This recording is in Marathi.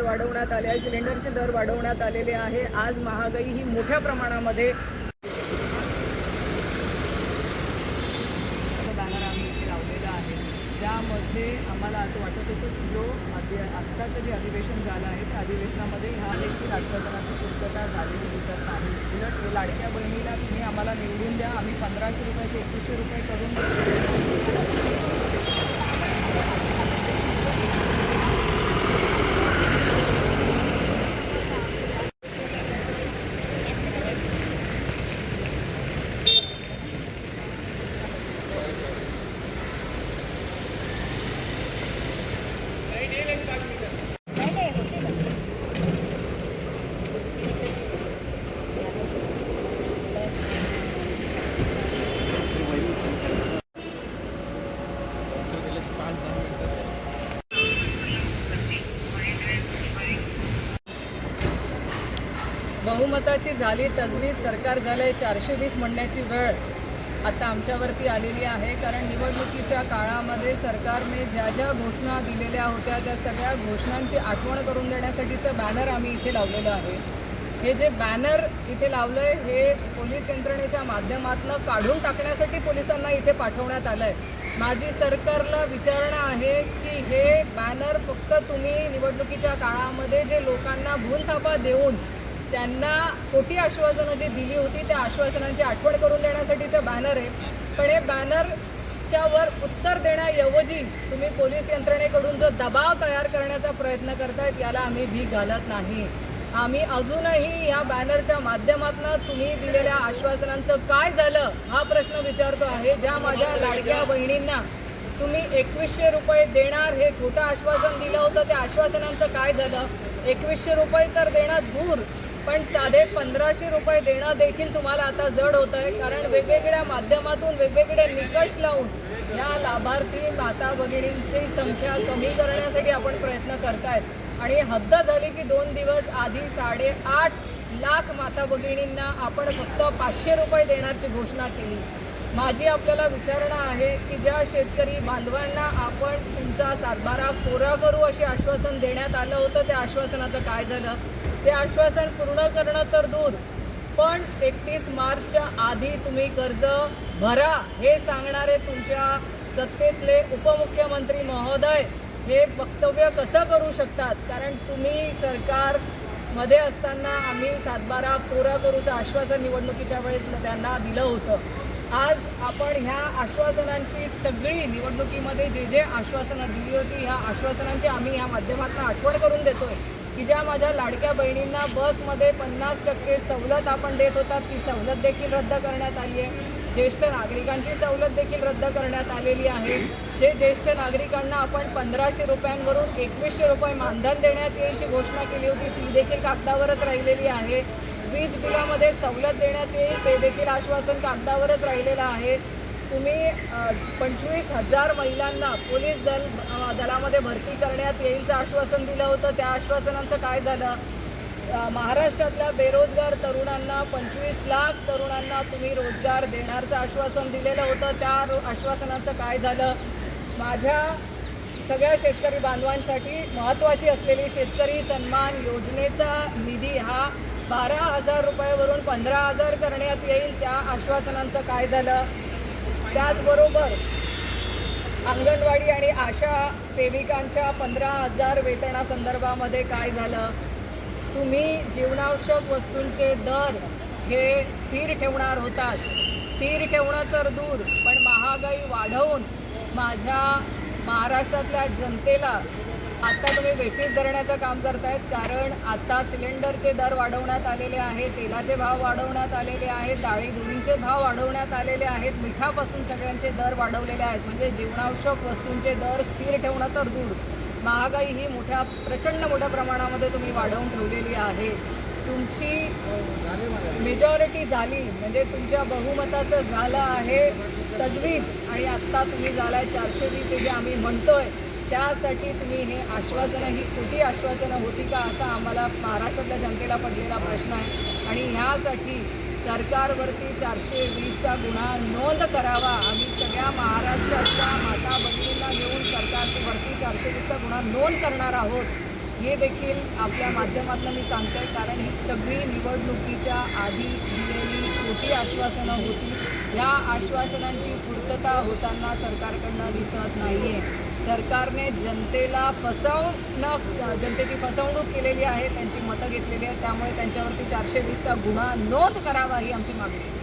वाढवण्यात आले आहे, सिलेंडरचे दर वाढवण्यात आलेले आहे। आज महागाई ही मोठ्या प्रमाणामध्ये बॅनर आम्ही इथे लावलेला आहे, ज्यामध्ये आम्हाला असं वाटत होतं की जो आत्ताचं जे अधिवेशन झालं आहे त्या अधिवेशनामध्ये ह्या देखील आश्वासनाची पूर्तता झालेली दिसत नाही। उलट लाडक्या बहिणीला तुम्ही आम्हाला निवडून द्या, आम्ही 1500 रुपयाचे 2100 रुपये करून बहुमताची झाली तजवीज, सरकार झालंय 420 म्हणण्याची वेळ आता आमच्यावरती आलेली आहे। कारण निवडणुकीच्या काळामध्ये सरकारने ज्या ज्या घोषणा दिलेल्या होत्या त्या सगळ्या घोषणांची आठवण करून देण्यासाठीचं बॅनर आम्ही इथे लावलेलं आहे। हे जे बॅनर इथे लावलंय हे पोलीस यंत्रणेच्या माध्यमातून काढून टाकण्यासाठी पोलिसांना इथे पाठवण्यात आलंय। माझी सरकारला विचारणा आहे की हे बॅनर फक्त तुम्ही निवडणुकीच्या काळामध्ये जे लोकांना भूलथापा देऊन त्यांना खोटी आश्वासनं जी दिली होती त्या आश्वासनांची आठवण करून देण्यासाठीचं बॅनर आहे। पण हे बॅनरच्या वर उत्तर देण्याऐवजी तुम्ही पोलीस यंत्रणेकडून जो दबाव तयार करण्याचा प्रयत्न करतायत याला आम्ही भीक घालत नाही। आम्ही अजूनही या बॅनरच्या माध्यमातून तुम्ही दिलेल्या आश्वासनांचं काय झालं हा प्रश्न विचारतो आहे। ज्या माझ्या लाडक्या बहिणींना तुम्ही 2100 रुपये देणार हे खोटं आश्वासन दिलं होतं, त्या आश्वासनांचं काय झालं? 2100 रुपये तर देणं दूर, पण साधे 1500 रुपये देणं देखील तुम्हाला आता जड होत आहे। कारण वेगवेगळ्या माध्यमातून वेगवेगळे निकष लावून या लाभार्थी माता भगिनींची संख्या कमी करण्यासाठी आपण प्रयत्न करतायत। आणि हद्द झाली की 2 दिवस आधी 8.5 लाख माता भगिनींना आपण फक्त 500 रुपये देण्याची घोषणा केली। माझी आपल्याला विचारणा आहे की ज्या शेतकरी बांधवांना आपण तुमचा सातबारा कोरा करू असे आश्वासन देण्यात आलं होतं त्या आश्वासनाचं काय झालं? ते आश्वासन पूर्ण करणं तर दूर, पण 31 मार्चच्या आधी तुम्ही कर्ज भरा हे सांगणारे तुमच्या सत्तेतले उपमुख्यमंत्री महोदय हे वक्तव्य कसं करू शकतात? कारण तुम्ही सरकारमध्ये असताना आम्ही सातबारा कोरा करूचं आश्वासन निवडणुकीच्या वेळेस त्यांना दिलं होतं। आज आपण ह्या आश्वासनांची सगळी निवडणुकीमध्ये जे जे आश्वासनं दिली होती ह्या आश्वासनांची आम्ही ह्या माध्यमातून आठवण करून देतोय की ज्या माझ्या लाडक्या बहिणींना बसमध्ये 50% सवलत आपण देत होतात ती सवलत देखील रद्द करण्यात आली आहे। ज्येष्ठ नागरिकांची सवलत देखील रद्द करण्यात आलेली आहे। जे ज्येष्ठ नागरिकांना आपण 1500 रुपयांवरून 2100 रुपये मानधन देण्यात येईलची घोषणा केली होती ती देखील कागदावरच राहिलेली आहे। वीज बिलामध्ये सवलत देण्यात येईल ते देखील आश्वासन कागदावरच राहिलेलं आहे। तुम्ही 25,000 महिलांना पोलीस दलामध्ये भरती करण्यात येईलचं आश्वासन दिलं होतं, त्या आश्वासनांचं काय झालं? महाराष्ट्रातल्या बेरोजगार तरुणांना 25 लाख तरुणांना तुम्ही रोजगार देण्याचं आश्वासन दिलेलं होतं, त्या आश्वासनाचं काय झालं? माझ्या सगळ्या शेतकरी बांधवांसाठी महत्त्वाची असलेली शेतकरी सन्मान योजनेचा निधी हा 12,000 रुपयावरून 15,000 करण्यात येईल, त्या आश्वासनांचं काय झालं? त्याचबरोबर अंगणवाडी आणि आशा सेविकांच्या 15,000 वेतनासंदर्भामध्ये काय झालं? तुम्ही जीवनावश्यक वस्तूंचे दर हे स्थिर ठेवणार होतात, स्थिर ठेवणं तर दूर पण महागाई वाढवून माझ्या महाराष्ट्रातल्या जनतेला आता तुम्ही वेठीस धरण्याचं काम करतायत। कारण आता सिलेंडरचे दर वाढवण्यात आलेले आहेत, तेलाचे भाव वाढवण्यात आलेले आहेत, डाळी दुधींचे भाव वाढवण्यात आलेले आहेत, मिठापासून सगळ्यांचे दर वाढवलेले आहेत। म्हणजे जीवनावश्यक वस्तूंचे दर स्थिर ठेवणं तर दूर महागाई ही प्रचंड मोठ्या प्रमाणामध्ये तुम्ही वाढवून ठेवलेली आहे. तुमची मेजॉरिटी झाली म्हणजे तुमच्या बहुमताचं झालं आहे तजवीज आणि आत्ता तुम्ही झालाय 420 जे आम्ही म्हणतोय. त्यासाठी तुम्ही हे आश्वासनं ही खोटी आश्वासनं होती का असा आम्हाला महाराष्ट्रातल्या जनतेला पडलेला प्रश्न आहे. आणि ह्यासाठी सरकारवरती 420चा गुन्हा नोंद करावा. आम्ही सगळ्या महाराष्ट्राच्या माता भगिनींना घेऊन सरकारवरती 420चा गुन्हा नोंद करणार आहोत. हे देखील आपल्या माध्यमातून मी सांगते, कारण ही सगळी निवडणुकीच्या आधी दिलेली खोटी आश्वासनं होती. ह्या आश्वासनांची पूर्तता होताना सरकारकडनं दिसत नाही आहे. सरकारने जनतेची फसवणूक केलेली आहे, त्यांची मतं घेतलेली आहेत. त्यामुळे त्यांच्यावरती 420चा गुन्हा नोंद करावा ही आमची मागणी आहे.